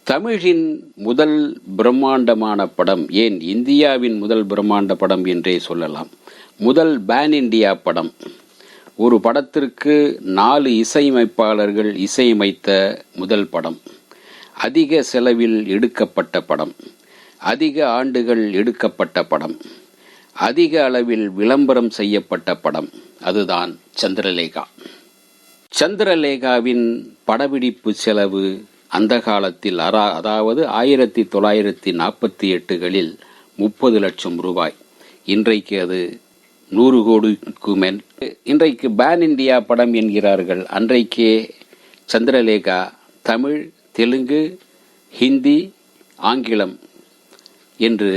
தமிழின் முதல் பிரம்மாண்டமான படம், ஏன் இந்தியாவின் முதல் பிரம்மாண்ட படம் என்றே சொல்லலாம். முதல் பேன் இண்டியா படம். ஒரு படத்திற்கு 4 இசையமைப்பாளர்கள் இசையமைத்த முதல் படம். அதிக செலவில் எடுக்கப்பட்ட படம். அதிக ஆண்டுகள் எடுக்கப்பட்ட படம். அதிக அளவில் விளம்பரம் செய்யப்பட்ட படம். அதுதான் சந்திரலேகா. சந்திரலேகாவின் படப்பிடிப்பு செலவு அந்த காலத்தில் அதாவது 1948களில் 30 லட்சம் ரூபாய். இன்றைக்கு அது 100 கோடிக்கு மேல். இன்றைக்கு பேன் இண்டியா படம் என்கிறார்கள். அன்றைக்கே சந்திரலேகா தமிழ், தெலுங்கு, ஹிந்தி, ஆங்கிலம் என்று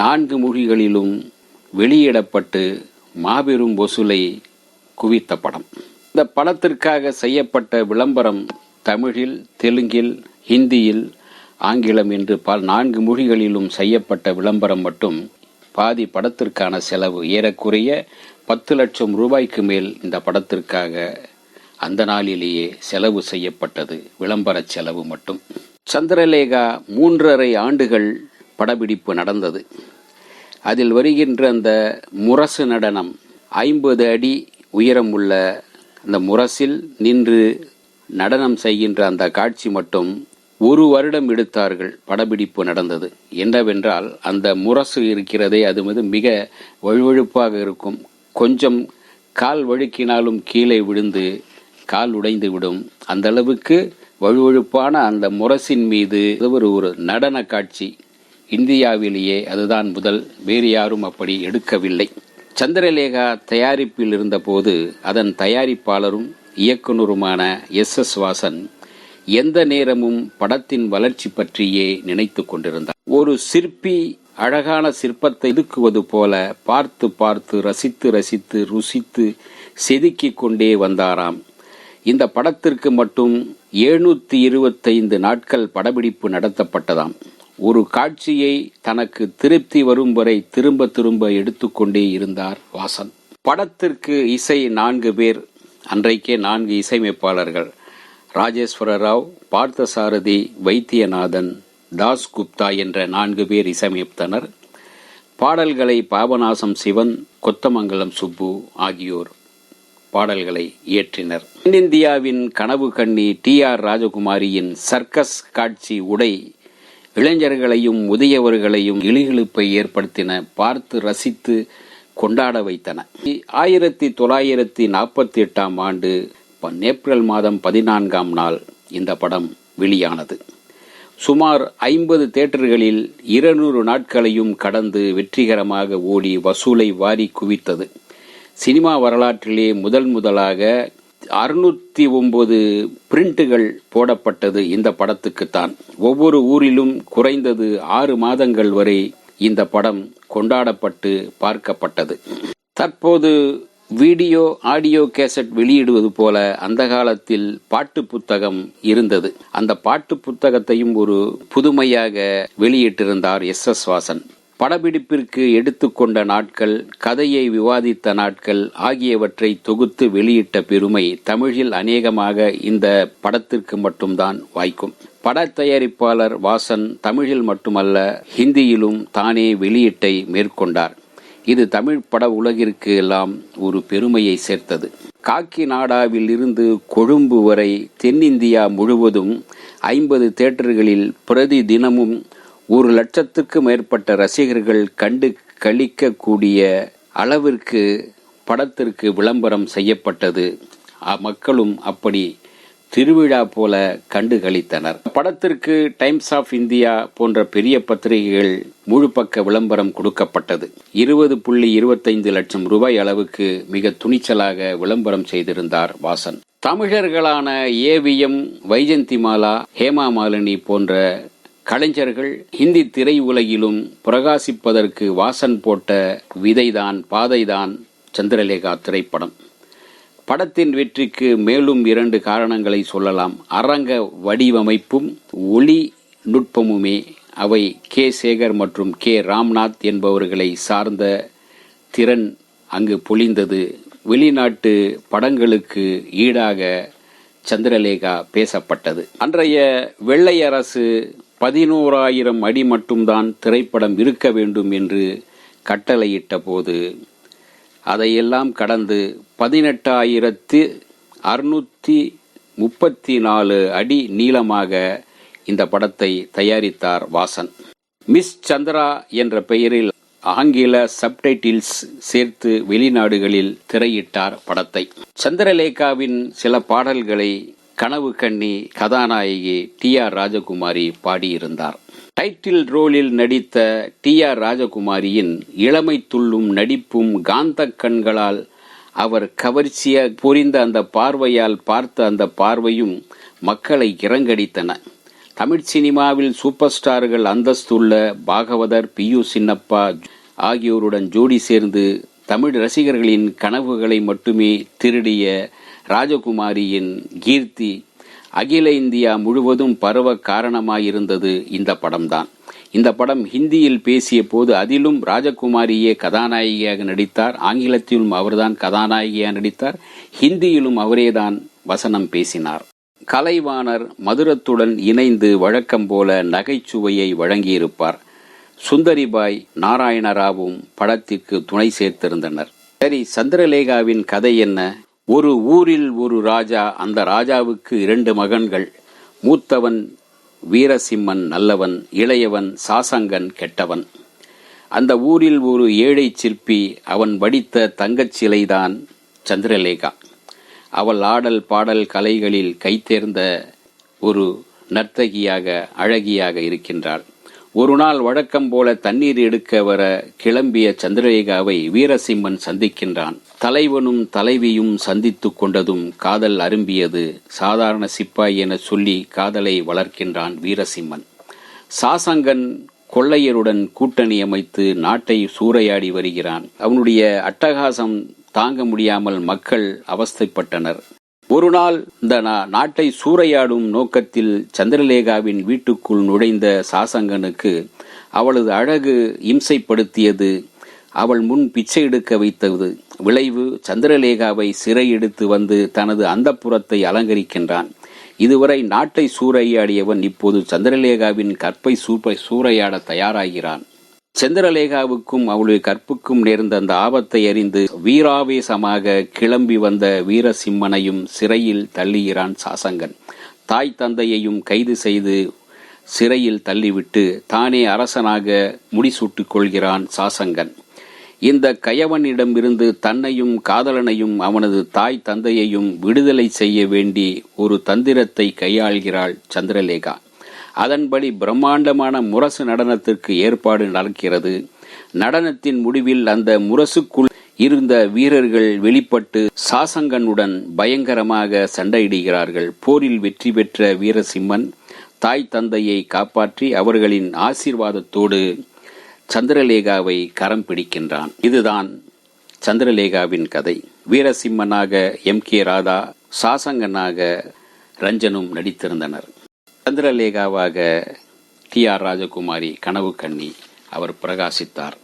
4 மொழிகளிலும் வெளியிடப்பட்டு மாபெரும் வசூலை குவித்த படம். இந்த படத்திற்காக செய்யப்பட்ட விளம்பரம் தமிழில், தெலுங்கில், ஹிந்தியில், ஆங்கிலம் என்று 4 மொழிகளிலும் செய்யப்பட்ட விளம்பரம் மட்டும் பாதி படத்திற்கான செலவு ஏறக்குறைய 10 லட்சம் ரூபாய்க்கு மேல் இந்த படத்திற்காக அந்த நாளிலேயே செலவு செய்யப்பட்டது. விளம்பர செலவு மட்டும். சந்திரலேகா 3½ ஆண்டுகள் படப்பிடிப்பு நடந்தது. அதில் வருகின்ற அந்த முரசு நடனம், 50 அடி உயரம் உள்ள அந்த முரசில் நின்று நடனம் செய்கின்ற அந்த காட்சி மட்டும் 1 வருடம் எடுத்தார்கள். படப்பிடிப்பு நடந்தது. என்னவென்றால் அந்த முரசு இருக்கிறதே, அது மிக வழுவழுப்பாக இருக்கும். கொஞ்சம் கால் வழுக்கினாலும் கீழே விழுந்து கால் உடைந்து விடும். அந்த அளவுக்கு வழுவழுப்பான அந்த முரசின் மீது ஒரு நடன காட்சி. இந்தியாவிலேயே அதுதான் முதல். வேறு யாரும் அப்படி எடுக்கவில்லை. சந்திரலேகா தயாரிப்பில் இருந்தபோது அதன் தயாரிப்பாளரும் இயக்குனருமான எஸ் வாசன் எந்த நேரமும் படத்தின் வளர்ச்சி பற்றியே நினைத்து கொண்டிருந்தார். ஒரு சிற்பி அழகான சிற்பத்தை செதுக்குவது போல பார்த்து பார்த்து ரசித்து ரசித்து ருசித்து செதுக்கிக் கொண்டே வந்தாராம். இந்த படத்திற்கு மட்டும் 725 நாட்கள் படப்பிடிப்பு நடத்தப்பட்டதாம். ஒரு காட்சியை தனக்கு திருப்தி வரும் வரை திரும்ப திரும்ப எடுத்துக்கொண்டே இருந்தார் வாசன். படத்திற்கு இசை 4 பேர். அன்றைக்கே 4 இசையமைப்பாளர்கள். ராஜேஸ்வர ராவ், பார்த்தசாரதி, வைத்தியநாதன், தாஸ் குப்தா என்ற 4 பேர் இசையமைத்தனர். பாடல்களை பாபநாசம் சிவன், கொத்தமங்கலம் சுப்பு ஆகியோர் பாடல்களை இயற்றினர். தென்னிந்தியாவின் கனவு கண்ணி டி.ஆர். ராஜகுமாரியின் சர்க்கஸ் காட்சி உடை இளைஞர்களையும் முதியவர்களையும் இழுகிழுப்பை ஏற்படுத்தின. பார்த்து ரசித்து கொண்டாட வைத்தன. 1948ஆம் ஆண்டு ஏப்ரல் மாதம் 14ஆம் நாள் இந்த படம் வெளியானது. சுமார் 50 தியேட்டர்களில் 200 நாட்களையும் கடந்து வெற்றிகரமாக ஓடி வசூலை வாரி குவித்தது. சினிமா வரலாற்றிலே முதலாக 609 பிரிண்டுகள் போடப்பட்டது இந்த படத்துக்குத்தான். ஒவ்வொரு ஊரிலும் குறைந்தது 6 மாதங்கள் வரை இந்த படம் கொண்டாடப்பட்டு பார்க்கப்பட்டது. தற்போது வீடியோ, ஆடியோ கேசட் வெளியிடுவது போல அந்த காலத்தில் பாட்டு புத்தகம் இருந்தது. அந்த பாட்டு புத்தகத்தையும் ஒரு புதுமையாக வெளியிட்டிருந்தார் எஸ் வாசன். படப்பிடிப்பிற்கு எடுத்துக்கொண்ட நாட்கள், கதையை விவாதித்த நாட்கள் ஆகியவற்றை தொகுத்து வெளியிட்ட பெருமை தமிழில் அநேகமாக இந்த படத்திற்கு மட்டும்தான் வாய்க்கும். பட தயாரிப்பாளர் வாசன் தமிழில் மட்டுமல்ல ஹிந்தியிலும் தானே வெளியீட்டை மேற்கொண்டார். இது தமிழ் பட உலகிற்கு எல்லாம் ஒரு பெருமையை சேர்த்தது. காக்கிநாடாவில் இருந்து கொழும்பு வரை தென்னிந்தியா முழுவதும் 50 தியேட்டர்களில் பிரதி தினமும் 1 லட்சத்துக்கு மேற்பட்ட ரசிகர்கள் கண்டு களிக்கக்கூடிய அளவிற்கு படத்திற்கு விளம்பரம் செய்யப்பட்டது. மக்களும் அப்படி திருவிழா போல கண்டு களித்தனர். படத்திற்கு டைம்ஸ் ஆஃப் இந்தியா போன்ற பெரிய பத்திரிகைகள் முழு பக்க விளம்பரம் கொடுக்கப்பட்டது. 20.25 லட்சம் ரூபாய் அளவுக்கு மிக துணிச்சலாக விளம்பரம் செய்திருந்தார் வாசன். தமிழர்களான ஏவிஎம், வைஜந்திமாலா, ஹேமா மாலினி போன்ற கலைஞர்கள் ஹிந்தி திரை உலகிலும் பிரகாசிப்பதற்கு வாசன் போட்ட விதைதான், பாதைதான் சந்திரலேகா திரைப்படம். படத்தின் வெற்றிக்கு மேலும் 2 காரணங்களை சொல்லலாம். அரங்க வடிவமைப்பும் ஒளி நுட்பமுமே. அவை கே. சேகர் மற்றும் கே. ராம்நாத் என்பவர்களை சார்ந்த திறன் அங்கு பொழிந்தது. வெளிநாட்டு படங்களுக்கு ஈடாக சந்திரலேகா பேசப்பட்டது. அன்றைய வெள்ளை அரசு 11,000 அடி மட்டும்தான் திரைப்படம் இருக்க வேண்டும் என்று கட்டளையிட்ட போது அதையெல்லாம் கடந்து 18,634 அடி நீளமாக இந்த படத்தை தயாரித்தார் வாசன். மிஸ் சந்திரா என்ற பெயரில் ஆங்கில சப்டைட்டில்ஸ் சேர்த்து வெளிநாடுகளில் திரையிட்டார் படத்தை. சந்திரலேகாவின் சில பாடல்களை கனவு கண்ணி கதாநாயகி டி.ஆர். ராஜகுமாரி பாடியிருந்தார். டைட்டில் ரோலில் நடித்த டி.ஆர். ராஜகுமாரியின் இளமை துள்ளும் நடிப்பும் காந்த கண்களால் அவர் கவர்ச்சிய புரிந்த அந்த பார்வையால் பார்த்த அந்த பார்வையும் மக்களை இறங்கடித்தன. தமிழ் சினிமாவில் சூப்பர் ஸ்டார்கள் அந்தஸ்துள்ள பாகவதர், பி.யு. சின்னப்பா ஆகியோருடன் ஜோடி சேர்ந்து தமிழ் ரசிகர்களின் கனவுகளை மட்டுமே திருடிய ராஜகுமாரியின் கீர்த்தி அகில இந்தியா முழுவதும் பரவ காரணமாயிருந்தது இந்த படம்தான். இந்த படம் ஹிந்தியில் பேசிய போது அதிலும் ராஜகுமாரியே கதாநாயகியாக நடித்தார். ஆங்கிலத்திலும் அவர்தான் கதாநாயகியாக நடித்தார். ஹிந்தியிலும் அவரேதான் வசனம் பேசினார். கலைவாணர் மதுரத்துடன் இணைந்து வழக்கம் போல நகைச்சுவையை வழங்கியிருப்பார். சுந்தரிபாய், நாராயணராவும் படத்திற்கு துணை சேர்த்திருந்தனர். சரி, சந்திரலேகாவின் கதை என்ன? ஒரு ஊரில் ஒரு ராஜா. அந்த ராஜாவுக்கு 2 மகன்கள். மூத்தவன் வீரசிம்மன் நல்லவன், இளையவன் சாசங்கன் கெட்டவன். அந்த ஊரில் ஒரு ஏழை சிற்பி. அவன் வடித்த தங்கச் சிலைதான் சந்திரலேகா. அவள் ஆடல் பாடல் கலைகளில் கைத்தேர்ந்த ஒரு நர்த்தகியாக, அழகியாக இருக்கின்றாள். ஒரு நாள் வழக்கம் போல தண்ணீர் எடுக்க வர கிளம்பிய சந்திரலேகாவை வீரசிம்மன் சந்திக்கின்றான். தலைவனும் தலைவியும் சந்தித்து கொண்டதும் காதல் அரும்பியது. சாதாரண சிப்பாய் என சொல்லி காதலை வளர்க்கின்றான் வீரசிம்மன். சாசங்கன் கொள்ளையருடன் கூட்டணி அமைத்து நாட்டை சூறையாடி வருகிறான். அவனுடைய அட்டகாசம் தாங்க முடியாமல் மக்கள் அவஸ்தைப்பட்டனர். ஒரு நாள் இந்த நாட்டை சூறையாடும் நோக்கத்தில் சந்திரலேகாவின் வீட்டுக்குள் நுழைந்த சாசங்கனுக்கு அவளது அழகு இம்சைப்படுத்தியது. அவள் முன் பிச்சை எடுக்க வைத்தது. விளைவு, சந்திரலேகாவை சிறை எடுத்து வந்து தனது அந்தப்புறத்தை அலங்கரிக்கின்றான். இதுவரை நாட்டை சூறையாடியவன் இப்போது சந்திரலேகாவின் கற்பை சூறையாட தயாராகிறான். சந்திரலேகாவுக்கும் அவளுடைய கற்புக்கும் நேர்ந்த அந்த ஆபத்தை அறிந்து வீராவேசமாக கிளம்பி வந்த வீரசிம்மனையும் சிறையில் தள்ளுகிறான் சாசங்கன். தாய் தந்தையையும் கைது செய்து சிறையில் தள்ளிவிட்டு தானே அரசனாக முடிசூட்டிக் கொள்கிறான் சாசங்கன். இந்த கயவனிடமிருந்து தன்னையும் காதலனையும் அவனது தாய் தந்தையையும் விடுதலை செய்ய வேண்டி ஒரு தந்திரத்தை கையாள்கிறாள் சந்திரலேகா. அதன்படி பிரம்மாண்டமான முரசு நடனத்திற்கு ஏற்பாடு நடக்கிறது. நடனத்தின் முடிவில் அந்த முரசுக்குள் இருந்த வீரர்கள் வெளிப்பட்டு சாசங்கனுடன் பயங்கரமாக சண்டையிடுகிறார்கள். போரில் வெற்றி பெற்ற வீரசிம்மன் தாய் தந்தையை காப்பாற்றி அவர்களின் ஆசீர்வாதத்தோடு சந்திரலேகாவை கரம் பிடிக்கின்றான். இதுதான் சந்திரலேகாவின் கதை. வீரசிம்மனாக M.K. ராதா, சாசங்கனாக ரஞ்சனும் நடித்திருந்தனர். சந்திரலேகாவாக டி.ஆர். ராஜகுமாரி கனவு கண்ணி அவர் பிரகாசித்தார்.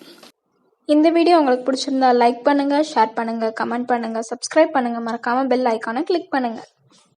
இந்த வீடியோ உங்களுக்கு பிடிச்சிருந்தா லைக் பண்ணுங்க, ஷேர் பண்ணுங்க, கமெண்ட் பண்ணுங்க, சப்ஸ்கிரைப் பண்ணுங்க, மறக்காம பெல் ஐகானை கிளிக் பண்ணுங்க.